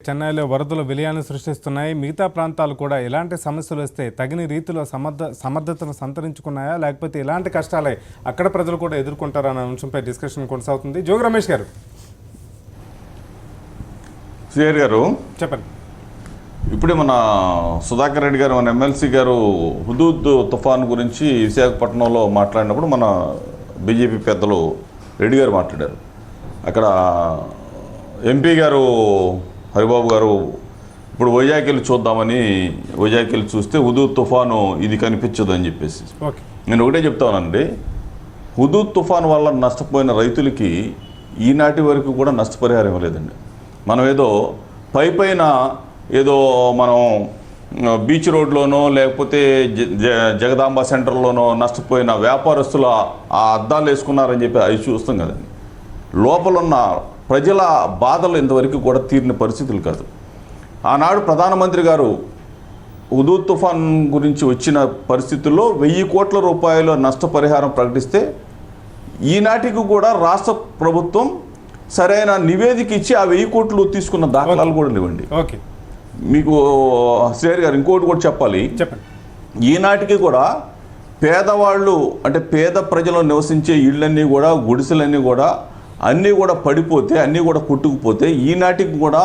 చెన్నైలో వరదలు విలయాన్ని సృష్టిస్తున్నాయి. మిగతా ప్రాంతాలు కూడా ఎలాంటి సమస్యలు వస్తే తగిన రీతిలో సమర్థతను సంతరించుకున్నాయా, లేకపోతే ఇలాంటి కష్టాలే అక్కడ ప్రజలు కూడా ఎదుర్కొంటారన్న అంశంపై డిస్కషన్ కొనసాగుతుంది. జోగి రమేష్ గారు సిఆర్ గారు చెప్పండి. ఇప్పుడే మన సుధాకర్ రెడ్డి గారు, మన ఎమ్మెల్సీ గారు హుదూద్ తుఫాన్ గురించి విశాఖపట్నంలో మాట్లాడినప్పుడు మన బీజేపీ పెద్దలు రెడ్డి గారు మాట్లాడారు. అక్కడ ఎంపీ గారు హరిబాబు గారు ఇప్పుడు వైజాగ్ వెళ్ళి చూద్దామని వైజాగ్ వెళ్ళి చూస్తే హుదూద్ తుఫాను ఇది కనిపించదు అని చెప్పేసి నేను ఒకటే చెప్తానండి, హుదూద్ తుఫాను వల్ల నష్టపోయిన రైతులకి ఈనాటి వరకు కూడా నష్టపరిహారం ఇవ్వలేదండి. మనం ఏదో పైన ఏదో మనం బీచ్ రోడ్లోనో లేకపోతే జగదాంబ సెంటర్లోనో నష్టపోయిన వ్యాపారస్తుల ఆ అద్దాలు వేసుకున్నారని చెప్పి అవి చూస్తాం కదండి. లోపలున్న ప్రజల బాధలు ఇంతవరకు కూడా తీరిన పరిస్థితులు కాదు. ఆనాడు ప్రధానమంత్రి గారు హుదూద్ తుఫాన్ గురించి వచ్చిన పరిస్థితుల్లో 1000 కోట్ల రూపాయల నష్టపరిహారం ప్రకటిస్తే ఈనాటికి కూడా రాష్ట్ర ప్రభుత్వం సరైన నివేదిక ఇచ్చి ఆ 1000 కోట్లు తీసుకున్న దాఖలాలు కూడా లేవండి. మీకు శ్రేయర్ గారు ఇంకోటి కూడా చెప్పాలి. ఈనాటికి కూడా పేదవాళ్ళు అంటే పేద ప్రజలు నివసించే ఇళ్ళన్నీ కూడా గుడిసెలన్నీ కూడా అన్నీ కూడా పడిపోతే అన్నీ కూడా కొట్టుకుపోతే ఈనాటికి కూడా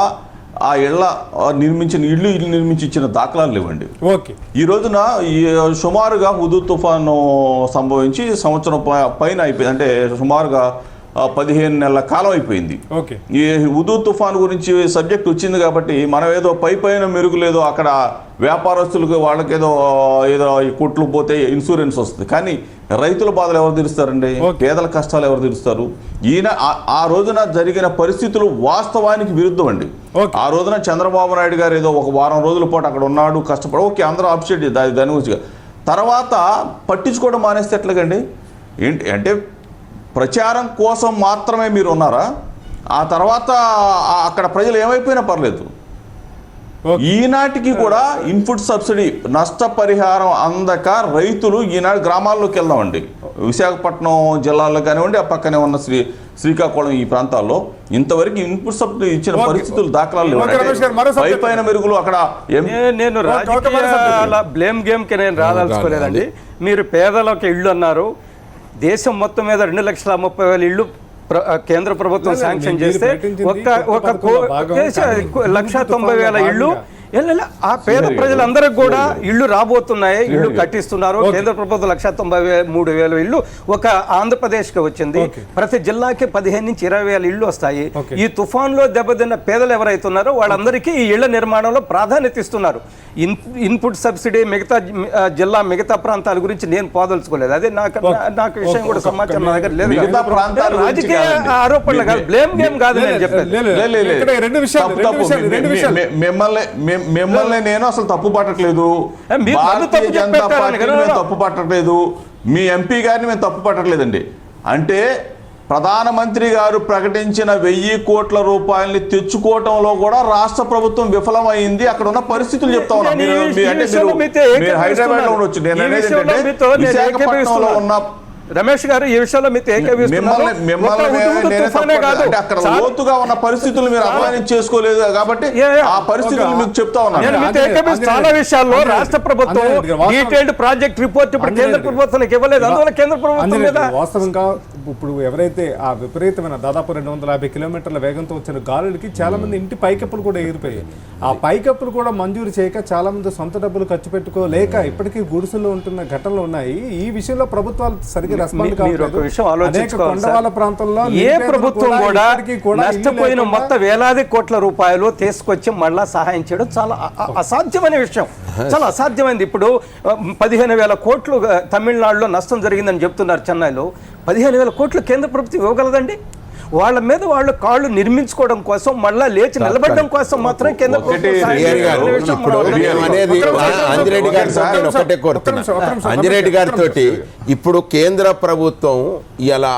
ఆ ఇళ్ళ ఇల్లు నిర్మించి ఇచ్చిన దాఖలాలు లేవండి. ఈ రోజున సుమారుగా హుదూద్ తుఫాను సంభవించి సంవత్సరం పైన అయిపోయింది, అంటే సుమారుగా 15 నెలల కాలం అయిపోయింది. ఈ హుదూద్ తుఫాను గురించి సబ్జెక్ట్ వచ్చింది కాబట్టి మనం ఏదో పైన మెరుగులేదో అక్కడ వ్యాపారస్తులకు వాళ్ళకేదో ఏదో కొట్లు పోతే ఇన్సూరెన్స్ వస్తుంది, కానీ రైతుల బాధలు ఎవరు తీరుస్తారండి? పేదల కష్టాలు ఎవరు తీరుస్తారు? ఈయన ఆ రోజున జరిగిన పరిస్థితులు వాస్తవానికి విరుద్ధం అండి. ఆ రోజున చంద్రబాబు నాయుడు గారు ఏదో ఒక వారం రోజుల పాటు అక్కడ ఉన్నాడు, కష్టపడి ఓకే అందరూ అప్సెట్ దాని గురించి. తర్వాత పట్టించుకోవడం మానేస్తే ఎట్లాగండి? ఏంటి అంటే ప్రచారం కోసం మాత్రమే మీరు ఉన్నారా? ఆ తర్వాత అక్కడ ప్రజలు ఏమైపోయినా పర్లేదు. ఈనాటికి కూడా ఇన్పుట్ సబ్సిడీ నష్టపరిహారం అందక రైతులు ఈనాడు గ్రామాల్లోకి వెళ్దామండి. విశాఖపట్నం జిల్లాలో కానివ్వండి, ఆ పక్కనే ఉన్న శ్రీకాకుళం ఈ ప్రాంతాల్లో ఇంతవరకు ఇన్పుట్ సబ్సిడీ ఇచ్చిన పరిస్థితులు దాఖలాలు పైన మెరుగులు అక్కడ. నేను రాజకీయాల బ్లేమ్ గేమ్కి నేను రాదలుచుకోలేదండి. మీరు పేదలకు ఇళ్ళు అన్నారు. దేశం మొత్తం మీద 2,30,000 ఇళ్ళు కేంద్ర ప్రభుత్వం శాంక్షన్ చేస్తే 1,90,000 ఇళ్ళు ఆ పేద ప్రజలందరికీ కూడా ఇళ్ళు రాబోతున్నాయి, ఇళ్ళు కట్టిస్తున్నారు. కేంద్ర ప్రభుత్వం 1,93,000 ఇళ్ళు ఒక ఆంధ్రప్రదేశ్కి వచ్చింది. ప్రతి జిల్లాకి 15 నుంచి 20,000 ఇళ్ళు వస్తాయి. ఈ తుఫాన్లో దెబ్బతిన్న పేదలు ఎవరైతున్నారో వాళ్ళందరికీ ఈ ఇళ్ల నిర్మాణంలో ప్రాధాన్యత ఇస్తున్నారు. ఇన్పుట్ సబ్సిడీ మిగతా ప్రాంతాల గురించి నేను పోదలుచుకోలేదు. అదే నాకు విషయం కూడా సమాచారం నా దగ్గర లేదు. రాజకీయ ఆరోపణలు కాదు, బ్లేమ్ గేమ్ కాదు నేను చెప్పేది. మిమ్మల్ని నేను అసలు తప్పు పట్టట్లేదు, తప్పు పట్టట్లేదు, మీ ఎంపీ గారిని మేము తప్పు పట్టట్లేదండి. అంటే ప్రధానమంత్రి గారు ప్రకటించిన 1000 కోట్ల రూపాయలని తెచ్చుకోవటంలో కూడా రాష్ట్ర ప్రభుత్వం విఫలమైంది. అక్కడ ఉన్న పరిస్థితులు చెప్తా ఉన్నాం. మీరు హైదరాబాద్ లో ఉండొచ్చు, నేను అనేది ఏంటంటే విశాఖపట్నంలో ఉన్న రమేష్ గారు ఈ విషయంలో మీతో అక్కడ లోతుగా ఉన్న పరిస్థితులు మీరు అధ్వానం చేసుకోలేదు కాబట్టి ఆ పరిస్థితులు మీకు చెప్తా ఉన్నాను. చాలా విషయాల్లో రాష్ట్ర ప్రభుత్వం డీటెయిల్డ్ ప్రాజెక్ట్ రిపోర్ట్ ఇప్పుడు కేంద్ర ప్రభుత్వానికి ఇవ్వలేదు. అందువల్ల కేంద్ర ప్రభుత్వం వాస్తవంగా ఇప్పుడు ఎవరైతే ఆ విపరీతమైన దాదాపు 250 కిలోమీటర్ల వేగంతో వచ్చిన గాలులకి చాలా మంది ఇంటి పైకప్పులు కూడా ఎగిరిపోయాయి. ఆ పైకప్పులు కూడా మంజూరు చేయక చాలా మంది సొంత డబ్బులు ఖర్చు పెట్టుకోలేక ఇప్పటికీ గుడిసెల్లో ఉంటున్న ఘటనలు ఉన్నాయి. ఈ విషయంలో ప్రభుత్వాలు సరిగ్గా రెస్పాండ్ కొండవాళ్ళ ప్రాంతంలో ఏ ప్రభుత్వం కూడా నష్టపోయిన మొత్తం వేలాది కోట్ల రూపాయలు తీసుకొచ్చి మళ్ళా సహాయం చేయడం చాలా అసాధ్యమైన విషయం, చాలా అసాధ్యమైంది. ఇప్పుడు 15,000 కోట్లు తమిళనాడులో నష్టం జరిగిందని చెప్తున్నారు. చెన్నైలో 15,000 కోట్లు కేంద్ర ప్రభుత్వం ఇవ్వగలదండి? వాళ్ళ మీద వాళ్ళు కాళ్ళు నిర్మించుకోవడం కోసం మళ్ళా లేచి నిలబడడం కోసం మాత్రమే కేంద్ర అంజిరెడ్డి గారితో ఇప్పుడు కేంద్ర ప్రభుత్వం ఇలా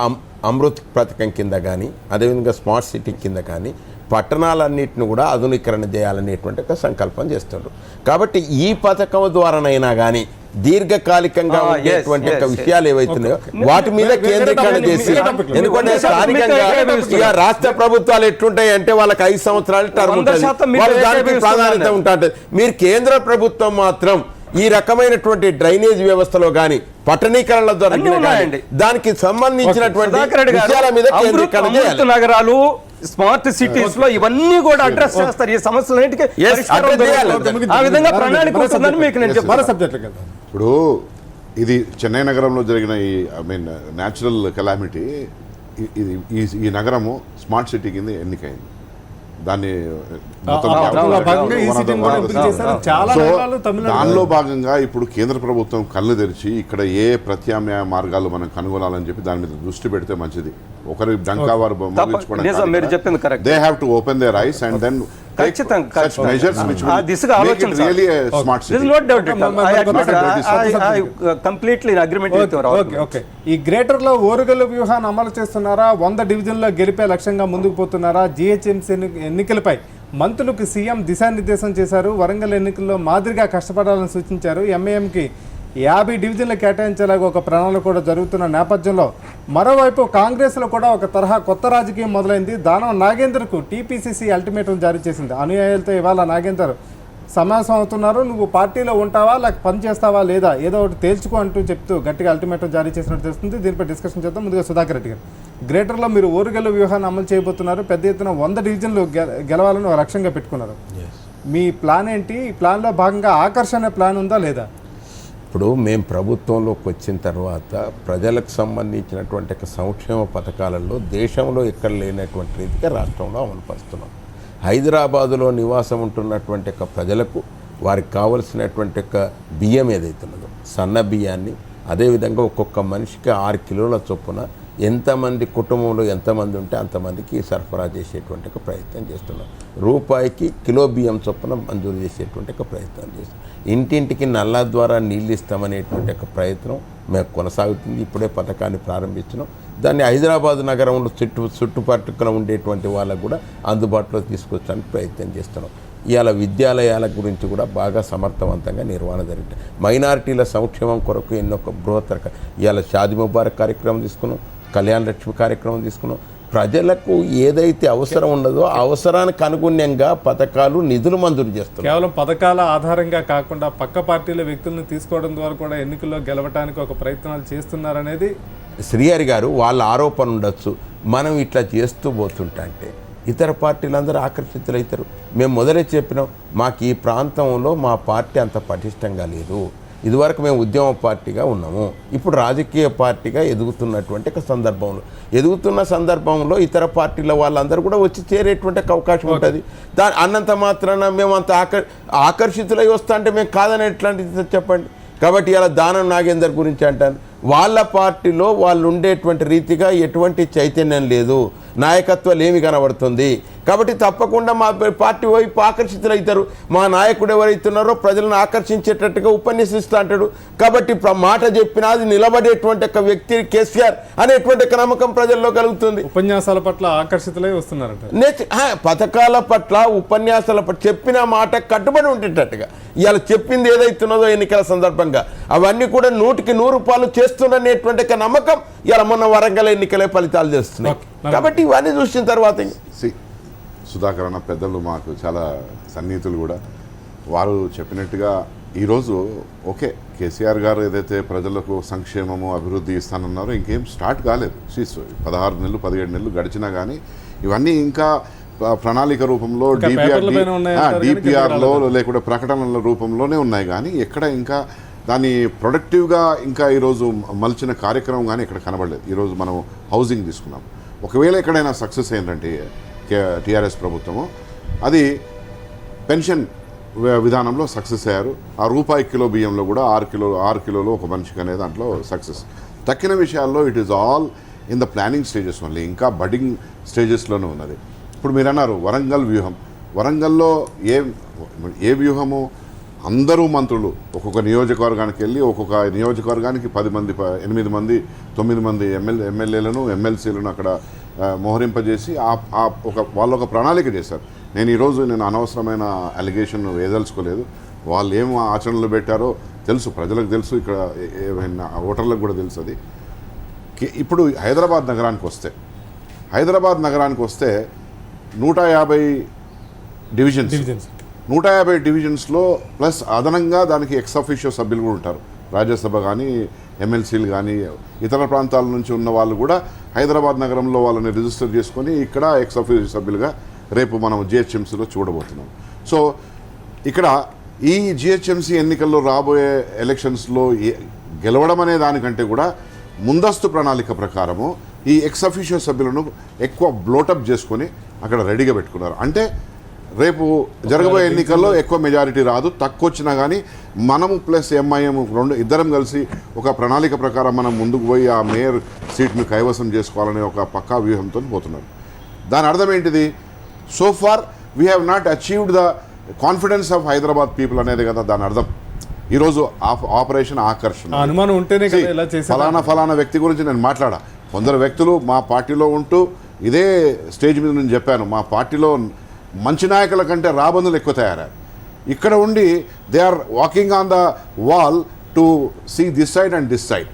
అమృత్ పథకం కింద కానీ అదేవిధంగా స్మార్ట్ సిటీ కింద కానీ పట్టణాలన్నింటిని కూడా ఆధునీకరణ చేయాలనేటువంటి ఒక సంకల్పం చేస్తున్నారు. కాబట్టి ఈ పథకం ద్వారానైనా కానీ దీర్ఘకాలికంగా ఉండేటువంటి యొక్క విషయాలు ఏవైతున్నాయో వాటి మీద కేంద్రీకరణ చేసి, ఎందుకంటే స్థానికంగా ఇక రాష్ట్ర ప్రభుత్వాలు ఎట్లుంటాయి అంటే వాళ్ళకి 5 సంవత్సరాలు టర్మ్ ఉంటుంది, వాళ్ళు దానికి ప్రాధాన్యత ఉంటుంది. మీరు కేంద్ర ప్రభుత్వం మాత్రం ఈ రకమైనటువంటి డ్రైనేజ్ వ్యవస్థలో గాని పట్టణీకరణల ద్వారా దానికి సంబంధించినటువంటి విషయాల మీద కేంద్రీకరణ చేయాలి. నగరాలు స్మార్ట్ సిటీస్ లో ఇవన్నీ కూడా అడ్రస్ చేస్తారు. ఈ సమస్యలన్నిటికీ ఆ విధంగా ప్రణాళిక ఉంటుందని మీకు నేను చెప్పాను. ఇప్పుడు ఇది చెన్నై నగరంలో జరిగిన ఈ న్యాచురల్ కెలామిటీ, ఈ నగరము స్మార్ట్ సిటీ కింద ఎన్నికైంది. దాన్ని దానిలో భాగంగా ఇప్పుడు కేంద్ర ప్రభుత్వం కళ్ళు తెరిచి ఇక్కడ ఏ ప్రత్యామ్నాయ మార్గాలు మనం కనుగొనాలని చెప్పి దాని మీద దృష్టి పెడితే మంచిది. ఒకరి డంకా వారు they have to open their eyes and then ఈ గ్రేటర్ లో ఓరుగల్లు వ్యూహాన్ని అమలు చేస్తున్నారా? 100 డివిజన్లో గెలిపే లక్ష్యంగా ముందుకు పోతున్నారా? జిహెచ్ఎంసీ ఎన్నికలపై మంత్రులకు సీఎం దిశానిర్దేశం చేశారు. వరంగల్ ఎన్నికల్లో మాదిరిగా కష్టపడాలని సూచించారు. ఎంఐఎంకి 50 డివిజన్లు కేటాయించేలాగా ఒక ప్రణాళిక కూడా జరుగుతున్న నేపథ్యంలో మరోవైపు కాంగ్రెస్లో కూడా ఒక తరహా కొత్త రాజకీయం మొదలైంది. దానం నాగేందర్కు టీపీసీసీ అల్టిమేటం జారీ చేసింది. అనుయాయులతో ఇవాళ నాగేందర్ సమావేశం అవుతున్నారు. నువ్వు పార్టీలో ఉంటావా లేక పని చేస్తావా లేదా ఏదో ఒకటి తేల్చుకో అంటూ చెప్తూ గట్టిగా అల్టిమేటం జారీ చేసినట్టు తెలుస్తుంది. దీనిపై డిస్కషన్ చేద్దాం. ముందుగా సుధాకర్ రెడ్డి గారు, గ్రేటర్లో మీరు ఓరుగల్లు వ్యూహాన్ని అమలు చేయబోతున్నారు. పెద్ద ఎత్తున 100 డివిజన్లు గెలవాలని ఒక లక్ష్యంగా పెట్టుకున్నారు. మీ ప్లాన్ ఏంటి? ఈ ప్లాన్లో భాగంగా ఆకర్షణ ప్లాన్ ఉందా లేదా? ఇప్పుడు మేము ప్రభుత్వంలోకి వచ్చిన తర్వాత ప్రజలకు సంబంధించినటువంటి సంక్షేమ పథకాలలో దేశంలో ఎక్కడ లేనటువంటి రీతిగా రాష్ట్రంలో అమలుపరుస్తున్నాం. హైదరాబాదులో నివాసం ఉంటున్నటువంటి ప్రజలకు వారికి కావలసినటువంటి బియ్యం ఏదైతున్నదో సన్న బియ్యాన్ని, అదేవిధంగా ఒక్కొక్క మనిషికి 6 కిలోల చొప్పున ఎంతమంది కుటుంబంలో ఎంతమంది ఉంటే అంతమందికి సరఫరా చేసేటువంటి ప్రయత్నం చేస్తున్నాం. రూపాయికి కిలో బియ్యం చొప్పున మంజూరు చేసేటువంటి ప్రయత్నం చేస్తున్నాం. ఇంటింటికి నల్లా ద్వారా నీళ్ళు ఇస్తామనేటువంటి ప్రయత్నం మేము కొనసాగుతుంది. ఇప్పుడే పథకాన్ని ప్రారంభిస్తున్నాం. దాన్ని హైదరాబాద్ నగరంలో చుట్టుపక్కల ఉండేటువంటి వాళ్ళకు కూడా అందుబాటులో తీసుకొచ్చడానికి ప్రయత్నం చేస్తున్నాం. ఇవాళ విద్యాలయాల గురించి కూడా బాగా సమర్థవంతంగా నిర్వహణ జరుగుతుంది. మైనారిటీల సంక్షేమం కొరకు ఎన్నో బృహత్తర ఇవాళ షాదీ ముబారక్ కార్యక్రమం తీసుకున్నాం, కళ్యాణ లక్ష్మి కార్యక్రమం తీసుకున్నాం. ప్రజలకు ఏదైతే అవసరం ఉన్నదో ఆ అవసరానికి అనుగుణ్యంగా పథకాలు నిధులు మంజూరు చేస్తున్నారు. కేవలం పథకాల ఆధారంగా కాకుండా పక్క పార్టీల వ్యక్తులను తీసుకోవడం ద్వారా కూడా ఎన్నికల్లో గెలవడానికి ఒక ప్రయత్నాలు చేస్తున్నారనేది శ్రీహరి గారు వాళ్ళ ఆరోపణ ఉండొచ్చు. మనం ఇట్లా చేస్తూ పోతుంటే ఇతర పార్టీలందరూ ఆకర్షితులవుతారు. మేము మొదలే చెప్పినాం, మాకు ఈ ప్రాంతంలో మా పార్టీ అంత పటిష్టంగా లేదు. ఇదివరకు మేము ఉద్యమ పార్టీగా ఉన్నాము, ఇప్పుడు రాజకీయ పార్టీగా ఎదుగుతున్నటువంటి సందర్భంలో ఇతర పార్టీల వాళ్ళందరూ కూడా వచ్చి చేరేటువంటి అవకాశం ఉంటుంది. అన్నంత మాత్రాన మేము అంత ఆకర్షితులై వస్తా అంటే మేము కాదని ఎట్లాంటిది చెప్పండి. కాబట్టి ఇలా దానం నాగేందర్ గురించి అంటాను, వాళ్ళ పార్టీలో వాళ్ళు ఉండేటువంటి రీతిగా ఎటువంటి చైతన్యం లేదు, నాయకత్వాలు ఏమి కనబడుతుంది. కాబట్టి తప్పకుండా మా పార్టీ వైపు ఆకర్షితులవుతారు. మా నాయకుడు ఎవరైతున్నారో ప్రజలను ఆకర్షించేటట్టుగా ఉపన్యసిస్తూ అంటాడు. కాబట్టి మాట చెప్పినా అది నిలబడేటువంటి ఒక వ్యక్తి కేసీఆర్ అనేటువంటి నమ్మకం ప్రజల్లో కలుగుతుంది. ఉపన్యాసాల పట్ల ఆకర్షితులై వస్తున్నారంట. పథకాల పట్ల ఉపన్యాసాల పట్ల చెప్పిన మాట కట్టుబడి ఉండేటట్టుగా ఇవాళ చెప్పింది ఏదైతున్నదో ఎన్నికల సందర్భంగా అవన్నీ కూడా 100కి 100 చేస్తున్నటువంటి నమ్మకం ఇలా మొన్న వరంగల్ ఎన్నికలే ఫలితాలు చేస్తున్నాయి. కాబట్టి ఇవన్నీ చూసిన తర్వాత సుధాకర్ అన్న పెద్దలు మాకు చాలా సన్నిహితులు కూడా, వారు చెప్పినట్టుగా ఈరోజు ఓకే కేసీఆర్ గారు ఏదైతే ప్రజలకు సంక్షేమము అభివృద్ధి ఇస్తానన్నారో ఇంకేం స్టార్ట్ కాలేదు. 16 నెలలు 17 నెలలు గడిచినా కానీ ఇవన్నీ ఇంకా ప్రణాళిక రూపంలో డిపిఆర్లో లేకుంటే ప్రకటనల రూపంలోనే ఉన్నాయి. కానీ ఎక్కడ ఇంకా దాన్ని ప్రొడక్టివ్గా ఇంకా ఈరోజు మలిచిన కార్యక్రమం కానీ ఇక్కడ కనబడలేదు. ఈరోజు మనం హౌసింగ్ తీసుకున్నాం. ఒకవేళ ఎక్కడైనా సక్సెస్ అయిందంటే టీఆర్ఎస్ ప్రభుత్వము అది పెన్షన్ విధానంలో సక్సెస్ అయ్యారు. ఆ రూపాయి కిలో బియ్యంలో కూడా 6 కిలోలు ఒక మనిషికి అనే దాంట్లో సక్సెస్. తక్కిన విషయాల్లో it is all in the planning stages only, ఇంకా బడ్డింగ్ స్టేజెస్లోనే ఉన్నది. ఇప్పుడు మీరు అన్నారు వరంగల్ వ్యూహం. వరంగల్లో ఏ వ్యూహము? అందరూ మంత్రులు ఒక్కొక్క నియోజకవర్గానికి వెళ్ళి ఒక్కొక్క నియోజకవర్గానికి 10 మంది 8 మంది 9 మంది ఎమ్మెల్యేలను ఎమ్మెల్సీలను అక్కడ మోహరింపజేసి వాళ్ళు ఒక ప్రణాళిక చేశారు. నేను అనవసరమైన అలిగేషన్ వేదలుచుకోలేదు. వాళ్ళు ఏం ఆచరణలు పెట్టారో తెలుసు, ప్రజలకు తెలుసు, ఇక్కడ ఏమైనా ఓటర్లకు కూడా తెలుసు అది. ఇప్పుడు హైదరాబాద్ నగరానికి వస్తే 150 డివిజన్స్ 150 డివిజన్స్లో ప్లస్ అదనంగా దానికి ఎక్స్ అఫీషియో సభ్యులు కూడా ఉంటారు. రాజ్యసభ కానీ ఎమ్మెల్సీలు కానీ ఇతర ప్రాంతాల నుంచి ఉన్న వాళ్ళు కూడా హైదరాబాద్ నగరంలో వాళ్ళని రిజిస్టర్ చేసుకొని ఇక్కడ ఎక్స్ అఫీషియో సభ్యులుగా రేపు మనం జిహెచ్ఎంసీలో చూడబోతున్నాం. సో ఇక్కడ ఈ జిహెచ్ఎంసీ ఎన్నికల్లో రాబోయే ఎలక్షన్స్లో గెలవడం అనే దానికంటే కూడా ముందస్తు ప్రణాళిక ప్రకారము ఈ ఎక్స్ అఫీషియో సభ్యులను ఎక్కువ బ్లోటప్ చేసుకొని అక్కడ రెడీగా పెట్టుకున్నారు. అంటే రేపు జరగబోయే ఎన్నికల్లో ఎక్కువ మెజారిటీ రాదు, తక్కువ వచ్చినా కానీ మనము ప్లస్ ఎంఐఎం ఇద్దరం కలిసి ఒక ప్రణాళిక ప్రకారం మనం ముందుకు పోయి ఆ మేయర్ సీట్ని కైవసం చేసుకోవాలనే ఒక పక్కా వ్యూహంతో పోతున్నారు. దాని అర్థం ఏంటిది? So far we have not achieved the confidence of Hyderabad people అనేది కదా దాని అర్థం. ఈరోజు ఆపరేషన్ ఆకర్షణ అనుమానం ఉంటేనే కదా ఇలా చేశారు. ఫలానా వ్యక్తి గురించి నేను మాట్లాడా. కొందరు వ్యక్తులు మా పార్టీలో ఉంటూ ఇదే స్టేజ్ మీద నేను చెప్పాను, మా పార్టీలో మంచి నాయకుల కంటే రాబందులు ఎక్కువ తయారయ్యారు. ఇక్కడ ఉండి they are walking on the wall to see this side and this side.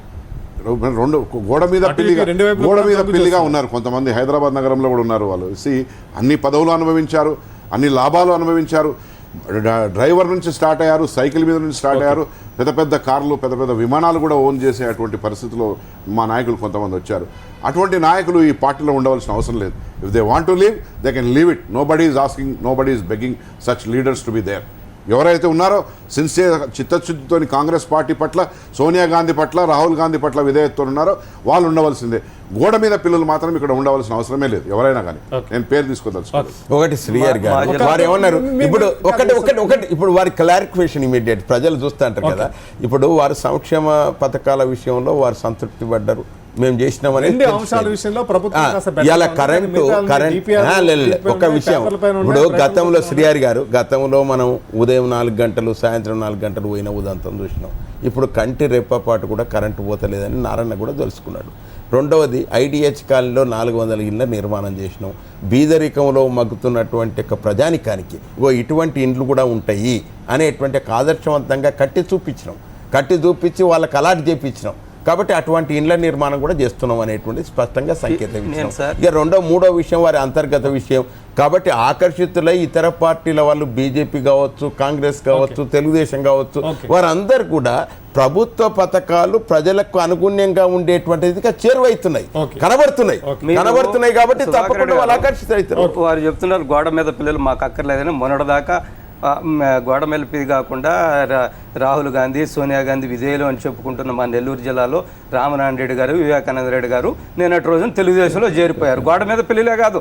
రెండు గోడ మీద పిల్లిగా ఉన్నారు కొంతమంది. హైదరాబాద్ నగరంలో కూడా ఉన్నారు వాళ్ళు. అన్ని పదవులు అనుభవించారు, అన్ని లాభాలు అనుభవించారు. డ్రైవర్ నుంచి స్టార్ట్ అయ్యారు, సైకిల్ మీద నుంచి స్టార్ట్ అయ్యారు, పెద్ద పెద్ద కార్లు, పెద్ద పెద్ద విమానాలు కూడా ఓన్ చేసే అటువంటి పరిస్థితిలో మా నాయకులు కొంతమంది వచ్చారు. అటువంటి నాయకులు ఈ పార్టీలో ఉండవలసిన అవసరం లేదు. If they want to leave they can leave it. Nobody is asking, nobody is begging such leaders to be there. ఎవరైతే ఉన్నారో సిన్సియర్ చిత్తశుద్ధితో కాంగ్రెస్ పార్టీ పట్ల, సోనియా గాంధీ పట్ల, రాహుల్ గాంధీ పట్ల విధేయతతో ఉన్నారో వాళ్ళు ఉండవలసిందే. గోడ మీద పిల్లలు మాత్రం ఇక్కడ ఉండవలసిన అవసరమే లేదు ఎవరైనా కానీ. నేను పేరు తీసుకోదలుచుకోవాలి. ఒకటి శ్రీయర్ గారు వారు ఏమన్నారు ఇప్పుడు ఒకటి ఇప్పుడు వారి క్లారిఫికేషన్ ఇమీడియట్ ప్రజలు చూస్తూ అంటారు కదా. ఇప్పుడు వారు సంక్షేమ పథకాల విషయంలో వారు సంతృప్తి పడ్డారు, మేము చేసినామని ఇలా కరెంటు ఒక విషయం. ఇప్పుడు గతంలో శ్రీహరి గారు గతంలో మనం ఉదయం 4 గంటలు సాయంత్రం 4 గంటలు పోయిన ఉదంతం చూసినాం. ఇప్పుడు కంటి రెప్పపాటు కూడా కరెంటు పోతలేదని నారాయణ కూడా తెలుసుకున్నాడు. రెండవది ఐడిహెచ్ కాలనీలో 400 ఇళ్ళ నిర్మాణం చేసినాం. బీదరికంలో మగ్గుతున్నటువంటి ఒక ప్రజానికానికి ఇటువంటి ఇండ్లు కూడా ఉంటాయి అనేటువంటి ఒక ఆదర్శవంతంగా కట్టి చూపించి వాళ్ళకి అలాట్ చేయించినాం. కాబట్టి అటువంటి ఇండ్ల నిర్మాణం కూడా చేస్తున్నాం అనేటువంటి స్పష్టంగా సంకేతం ఇచ్చాం. ఇక మూడో విషయం వారి అంతర్గత విషయం. కాబట్టి ఆకర్షితులై ఇతర పార్టీల వాళ్ళు బీజేపీ కావచ్చు, కాంగ్రెస్ కావచ్చు, తెలుగుదేశం కావచ్చు, వారందరూ కూడా ప్రభుత్వ పథకాలు ప్రజలకు అనుగుణ్యంగా ఉండేటువంటిదిగా చేరువైతున్నాయి, కనబడుతున్నాయి. కాబట్టి తప్పకుండా వాళ్ళు ఆకర్షితులవుతారు. వారు చెప్తున్నారు గోడ మీద పిల్లలు మాకు అక్కర్లేదని. మొన్నటిదాకా గోడ మెలిపిది కాకుండా రాహుల్ గాంధీ, సోనియా గాంధీ విధేయులు అని చెప్పుకుంటున్న మా నెల్లూరు జిల్లాలో రామనారాయణ రెడ్డి గారు, వివేకానంద రెడ్డి గారు నిన్నటి రోజున తెలుగుదేశంలో చేరిపోయారు. గోడ మీద పిల్లలే కాదు,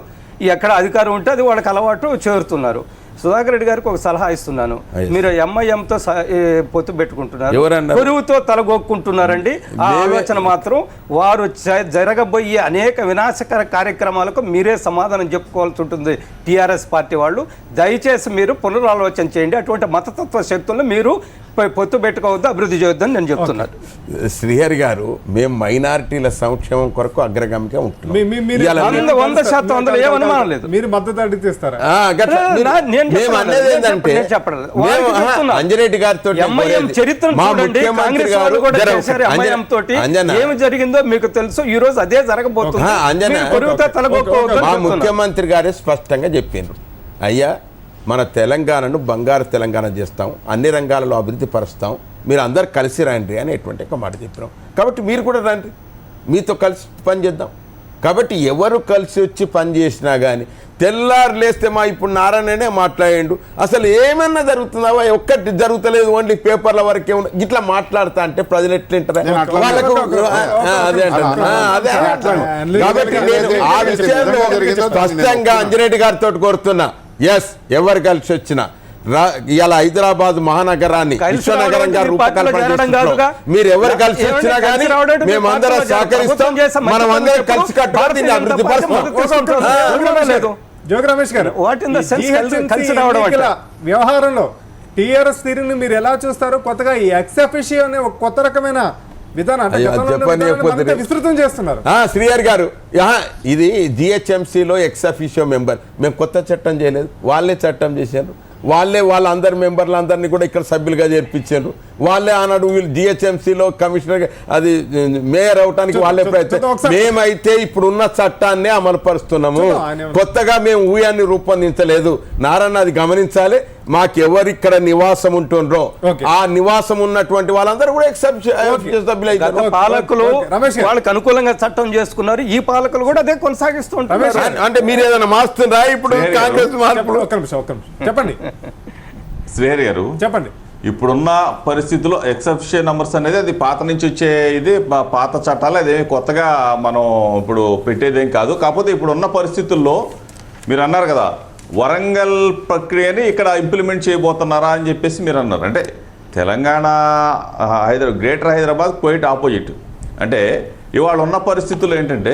ఎక్కడ అధికారం ఉంటే అది వాళ్ళకి అలవాటు చేరుతున్నారు. సుధాకర్ రెడ్డి గారికి ఒక సలహా ఇస్తున్నాను. మీరు ఎంఐఎంతో పొత్తు పెట్టుకుంటున్నారు, కొరువుతో తలగొక్కుంటున్నారండి. ఆ ఆలోచన మాత్రం వారు జరగబోయే అనేక వినాశకర కార్యక్రమాలకు మీరే సమాధానం చెప్పుకోవాల్సి ఉంటుంది. టీఆర్ఎస్ పార్టీ వాళ్ళు దయచేసి మీరు పునరాలోచన చేయండి. అటువంటి మతతత్వ శక్తులను మీరు పొత్తు పెట్టుకోవద్దు, అభివృద్ధి చేయొద్దని నేను చెప్తున్నాను. శ్రీహరి గారు మేము మైనారిటీల సంక్షేమం కొరకు అగ్రగామిగా ఉంటున్నాం. 100% అందులో ఏం అనుమానం లేదు. మీరు మద్దతు అడిగిస్తారా? అంజరెడ్డి గారితో ఏమి జరిగిందో మీకు తెలుసు. ఈ రోజు అదే జరగబోతుంది. మా ముఖ్యమంత్రి గారే స్పష్టంగా చెప్పిండ్రు, అయ్యా మన తెలంగాణను బంగారు తెలంగాణ చేస్తాం, అన్ని రంగాలలో అభివృద్ధి పరుస్తాం, మీరు అందరు కలిసి రండి అనేటువంటి ఒక మాట చెప్పినాం. కాబట్టి మీరు కూడా రండి, మీతో కలిసి పని చేద్దాం. కాబట్టి ఎవరు కలిసి వచ్చి పని చేసినా కానీ తెల్లారు లేస్తే ఇప్పుడు నారాయణనే మాట్లాడిండు, అసలు ఏమన్నా జరుగుతుందా, ఒక్కటి జరుగుతలేదు, ఓన్లీ పేపర్ల వరకే ఇట్లా మాట్లాడుతా అంటే ప్రజలు ఎట్లుంటారు? అదే కాబట్టి నేను ఆ విషయంలో స్పష్టంగా అంజిరెడ్డి గారితో కోరుతున్నా, ఎవరు కలిసి వచ్చినా ఇలా హైదరాబాద్ మహానగరాన్ని విశ్వనగరంగా రూపకల్పన మీరు ఎవరు కలిసి వచ్చినా కానీ మేమందరం సహకరిస్తాం. మనం అందరం కలిసి కట్టుబడి అభివృద్ధి పరుస్తాం. జోగి రమేష్ గారు, వ్యవహారంలో టీఆర్ఎస్ తీరుని మీరు ఎలా చూస్తారు? కొత్తగా ఈ ఎక్స్ అఫిషియో అనే ఒక కొత్త రకమైన విస్తృతం చేస్తున్నారు. శ్రీహరి గారు, ఇది జిహెచ్ఎంసీలో ఎక్స్ అఫిషియో మెంబర్. మేము కొత్త చట్టం చేయలేదు, వాళ్ళే చట్టం చేశారు. వాళ్ళందరి మెంబర్లందరినీ కూడా ఇక్కడ సభ్యులుగా చేర్పించారు. వాళ్ళే ఆనాడు వీళ్ళు జిహెచ్ఎంసీలో కమిషనర్ అది మేయర్ అవటానికి వాళ్ళే ప్రయత్నం. మేమైతే ఇప్పుడున్న చట్టాన్ని అమలు పరుస్తున్నాము, కొత్తగా మేము ఊయాన్ని రూపొందించలేదు. నారాయణ అది గమనించాలి. మాకెవరిక్కడ నివాసం ఉంటుండ్రో ఆ నివాసం ఉన్నటువంటి వాళ్ళందరూ కూడా పాలకులు వాళ్ళకి అనుకూలంగా చట్టం చేసుకున్నారు, ఈ పాలకులు కూడా అదే కొనసాగిస్తుంటారు. అంటే మీరు ఏదైనా మార్చుతుందా ఇప్పుడు కాంగ్రెస్ మార్పు? చెప్పండి శ్రీహరి గారు చెప్పండి. ఇప్పుడున్న పరిస్థితుల్లో ఎక్సెప్షన్ నంబర్స్ అనేది అది పాత నుంచి వచ్చే ఇది పాత చట్టాలు, అదేమి కొత్తగా మనం ఇప్పుడు పెట్టేదేం కాదు. కాకపోతే ఇప్పుడున్న పరిస్థితుల్లో మీరు అన్నారు కదా వరంగల్ ప్రక్రియని ఇక్కడ ఇంప్లిమెంట్ చేయబోతున్నారా అని చెప్పేసి మీరు అన్నారు. అంటే Telangana greater Hyderabad quite opposite. అంటే ఇవాళ ఉన్న పరిస్థితులు ఏంటంటే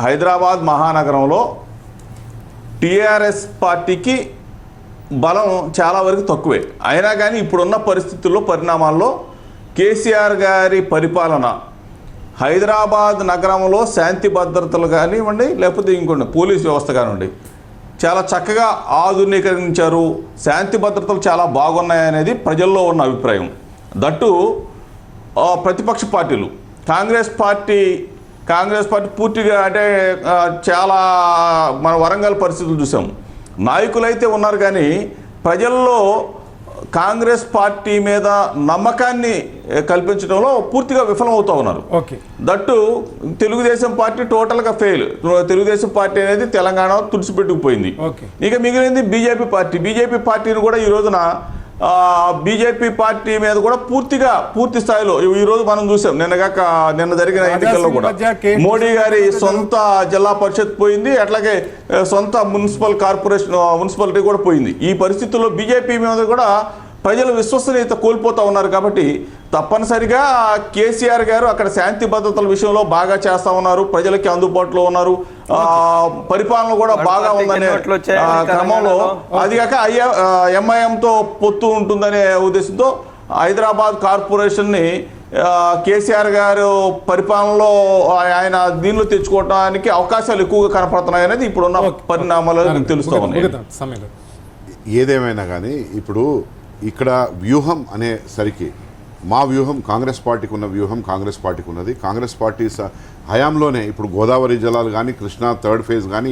హైదరాబాద్ మహానగరంలో టీఆర్ఎస్ పార్టీకి బలం చాలా వరకు తక్కువే. అయినా కానీ ఇప్పుడున్న పరిస్థితుల్లో పరిణామాల్లో కేసీఆర్ గారి పరిపాలన హైదరాబాద్ నగరంలో శాంతి భద్రతలు కానివ్వండి, లేకపోతే ఇంకోటి పోలీస్ వ్యవస్థ కానివ్వండి చాలా చక్కగా ఆధునీకరించారు, శాంతి భద్రతలు చాలా బాగున్నాయనేది ప్రజల్లో ఉన్న అభిప్రాయం. దట్టు ప్రతిపక్ష పార్టీలు కాంగ్రెస్ పార్టీ పూర్తిగా అంటే చాలా మన వరంగల్ పరిస్థితులు చూసాం. నాయకులైతే ఉన్నారు కానీ ప్రజల్లో కాంగ్రెస్ పార్టీ మీద నమ్మకాన్ని కల్పించడంలో పూర్తిగా విఫలమవుతూ ఉన్నారు. దట్టు తెలుగుదేశం పార్టీ టోటల్గా ఫెయిల్. తెలుగుదేశం పార్టీ అనేది తెలంగాణ తుడిచిపెట్టుకుపోయింది. ఇక మిగిలింది బీజేపీ పార్టీని కూడా ఈ రోజున బీజేపీ పార్టీ మీద కూడా పూర్తి స్థాయిలో ఈ రోజు మనం చూసాం. నిన్న జరిగిన ఎన్నికల్లో కూడా మోడీ గారి సొంత జిల్లా పరిషత్ పోయింది, అట్లాగే సొంత మున్సిపాలిటీ కూడా పోయింది. ఈ పరిస్థితుల్లో బీజేపీ మీద కూడా ప్రజలు విశ్వసనీయత కోల్పోతూ ఉన్నారు. కాబట్టి తప్పనిసరిగా కేసీఆర్ గారు అక్కడ శాంతి భద్రతల విషయంలో బాగా చేస్తా ఉన్నారు, ప్రజలకి అందుబాటులో ఉన్నారు, పరిపాలన కూడా బాగా ఉందనే క్రమంలో అది కాక ఎంఐఎంతో పొత్తు ఉంటుందనే ఉద్దేశంతో హైదరాబాద్ కార్పొరేషన్ని కేసీఆర్ గారు పరిపాలనలో ఆయన దీనిలో తెచ్చుకోవడానికి అవకాశాలు ఎక్కువగా కనపడుతున్నాయి అనేది ఇప్పుడున్న పరిణామాలు తెలుస్తూ ఉన్నాయి. ఏదేమైనా కానీ ఇప్పుడు ఇక్కడ వ్యూహం అనేసరికి మా వ్యూహం కాంగ్రెస్ పార్టీకి ఉన్న వ్యూహం కాంగ్రెస్ పార్టీకి ఉన్నది. కాంగ్రెస్ పార్టీ హయాంలోనే ఇప్పుడు గోదావరి జలాలు కానీ కృష్ణా థర్డ్ ఫేజ్ కానీ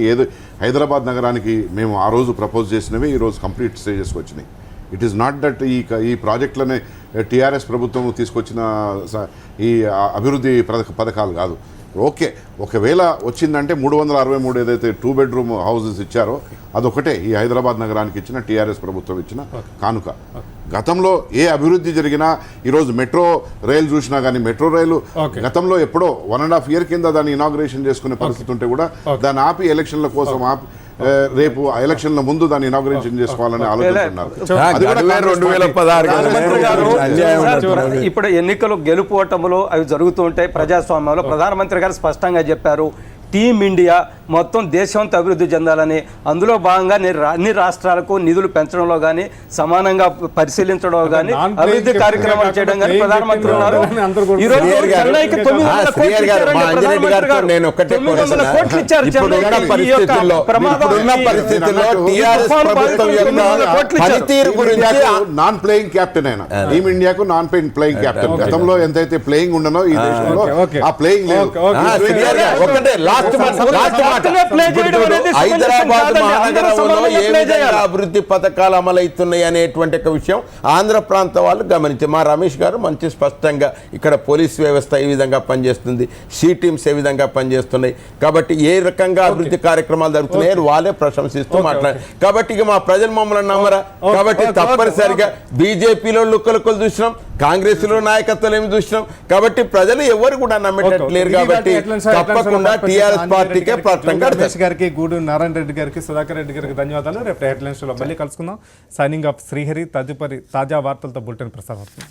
హైదరాబాద్ నగరానికి మేము ఆ రోజు ప్రపోజ్ చేసినవి ఈరోజు కంప్లీట్ స్టేజెస్కి వచ్చినాయి. ఇట్ ఈస్ నాట్ దట్ ఈ ప్రాజెక్టులనే టీఆర్ఎస్ ప్రభుత్వం తీసుకొచ్చిన ఈ అభివృద్ధి పథకాలు కాదు. ఓకే, ఒకవేళ వచ్చిందంటే 363 ఏదైతే 2 బెడ్రూమ్ హౌసెస్ ఇచ్చారో అదొకటే ఈ హైదరాబాద్ నగరానికి ఇచ్చిన టీఆర్ఎస్ ప్రభుత్వం ఇచ్చిన కానుక. గతంలో ఏ అభివృద్ధి జరిగినా ఈరోజు మెట్రో రైలు చూసినా కానీ మెట్రో రైలు గతంలో ఎప్పుడో 1.5 year కింద దాన్ని ఇనాగ్రేషన్ చేసుకునే పరిస్థితి ఉంటే కూడా దాన్ని ఆపి ఎలక్షన్ల కోసం రేపు ఎలక్షన్ల ముందు దాన్ని ఇనాగ్రేషన్ చేసుకోవాలని ఆలోచిస్తున్నారు. ఇప్పుడు ఎన్నికలు గెలుపోవటములు అవి జరుగుతూ ఉంటాయి ప్రజాస్వామ్యంలో. ప్రధానమంత్రి గారు స్పష్టంగా చెప్పారు టీమ్ ఇండియా మొత్తం దేశంతో అభివృద్ధి చెందాలని. అందులో భాగంగా అన్ని రాష్ట్రాలకు నిధులు పెంచడంలో కానీ సమానంగా పరిశీలించడంలో కానీ అభివృద్ధి కార్యక్రమాలు చేయడం కానీ ప్రధానమంత్రి ఉన్నారు. నాన్ ప్లేయింగ్ కెప్టెన్ అయినా టీమ్ ఇండియాకు నాన్ ప్లేయింగ్ కెప్టెన్. గతంలో ఎంతైతే ప్లేయింగ్ ఉండనో ఈ దేశంలో ఆ ప్లేయింగ్ లేదు. హైదరాబాద్ మహానగరంలో ఏ విధంగా అభివృద్ధి పథకాలు అమలవుతున్నాయి అనేటువంటి ఒక విషయం ఆంధ్ర ప్రాంత వాళ్ళు గమనించారు. మా రమేష్ గారు మంచి స్పష్టంగా ఇక్కడ పోలీస్ వ్యవస్థ ఏ విధంగా పనిచేస్తుంది, సీ టీమ్స్ ఏ విధంగా పనిచేస్తున్నాయి, కాబట్టి ఏ రకంగా అభివృద్ధి కార్యక్రమాలు జరుగుతున్నాయి వాళ్ళే ప్రశంసిస్తూ మాట్లాడారు. కాబట్టి ఇక మా ప్రజలు మమ్మల్ని నమ్మరా. కాబట్టి తప్పనిసరిగా బీజేపీలో లుక్కలుక్కలు చూసినాం, కాంగ్రెస్ లో నాయకత్వం ఏమి చూసినాం. కాబట్టి ప్రజలు ఎవరు కూడా నమ్మేటట్టు లేరు. కాబట్టి తప్పకుండా టీఆర్ఎస్ పార్టీకే రమేష్ గారికి, గూడూరు నారాయణ రెడ్డి గారికి, సుధాకర్ రెడ్డి గారికి ధన్యవాదాలు. రేపు హెడ్లైన్స్ లో మళ్ళీ కలుసుకుందాం. Signing off Srihari. తదుపరి తాజా వార్తలతో బులెటిన్ ప్రసారం అవుతుంది.